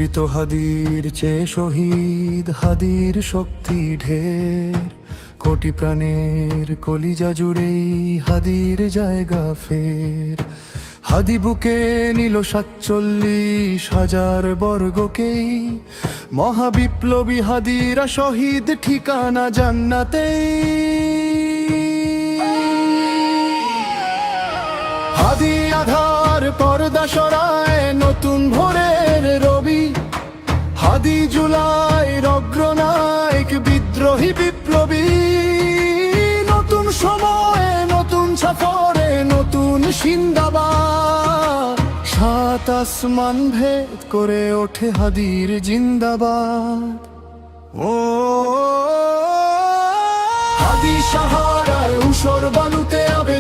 জীবিত হাদির চেয়ে শহীদ হাদির শক্তি ঢের, কোটি প্রাণের কলিজা জুড়েই হাদির জায়গা ফের। হাদি বুকে নিল 47,000 বর্গকেই, মহাবিপ্লবী হাদিরা শহীদ ঠিকানা জান্নাতেই। হাদি আধার পর্দা সরায় নতুন ভোরের রবি, হাদি জুলাইর অগ্রনায়ক বিদ্রোহী বিপ্লবী। নতুন সময়ে নতুন সফরে নতুন জিন্দাবাদ, 7 আসমান ভেদ করে ওঠে হাদির জিন্দাবাদ। ও হাদি সাহারার উসর বালুতে আবে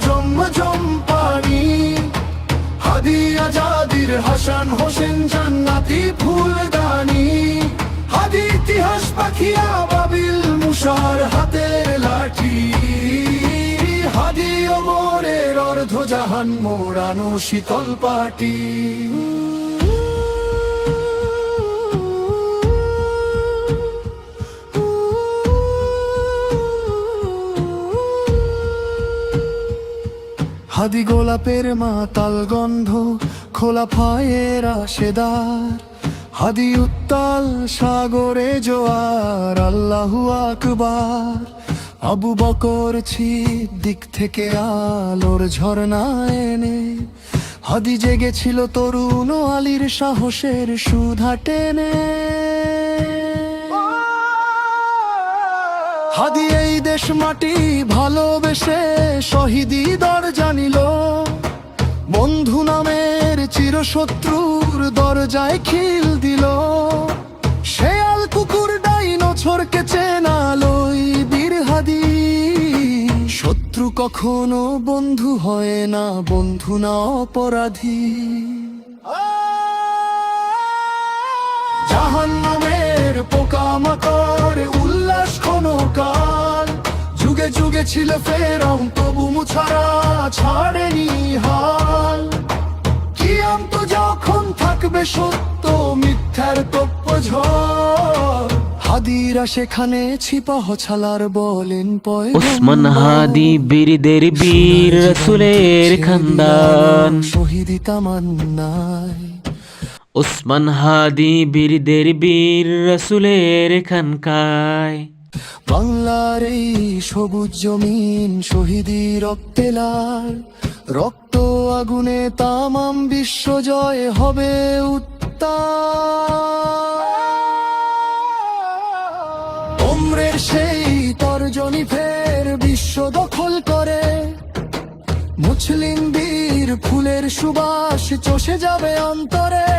জম পানি, হাদি আজাদির হাসান হোসেন জান্নাতি ফুলদানি। হাদি ইতিহাস পাখিয়া বাবিল মুসার হাতের লাঠি, হাদি ওমরের অর্ধ জাহান মোড়ানো শীতল পাটি। হাদি গোলাপের মাতাল গন্ধ, খোলা ফায়ের আশেদার। হাদি উত্তাল সাগরে জোয়ার, আল্লাহু আকবার। আবু বকর দিক থেকে আলোর ঝর্ণা এনে, হাদি জেগেছিল তরুণ আলীর সাহসের সুধা টেনে। হাদি এই দেশ মাটি ভালোবেসে শহীদি দরজা নিল, বন্ধু নামের চিরশত্রুর দরজায় খিল দিল। শেয়াল কুকুর ডাইনোছরকে চেনালোই বীর হাদি, শত্রু কখনো বন্ধু হয় না, বন্ধু না অপরাধী। জাহান্নামের পোকামাকড় উল্লাস ক্ষণকাল, যুগে যুগে ছিল ফেরাউন তবু মুছারা ছাড়েনি হাল। কিয়ামত যখন থাকবে সত্য মিথ্যার তপ্প ঝড়, হাদিরা সেখানে ছিপাহ ছালার বলেন পয়গম্বর। ওসমান হাদি বীরদের বীর রাসূলের খানদান, শহীদি তামান্নায়। ওসমান হাদি বীরদের বীর রাসূলের খানকায়। বাংলার এই সবুজ জমিন শহীদি রক্তে লাল, রক্ত আগুনে তামাম বিশ্ব জয় হবে উত্তাল। ওমরের সেই তর্জনী ফের বিশ্ব দখল করে, মুসলিম বীর ফুলের সুবাস চষে যাবে অন্তরে।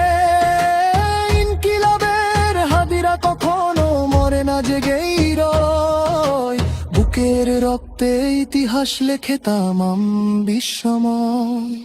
ইনকিলাবের হাদিরা কখনো মরে না, জেগেই রয়, বুকের রক্তে ইতিহাস লেখে তামাম বিশ্বময়।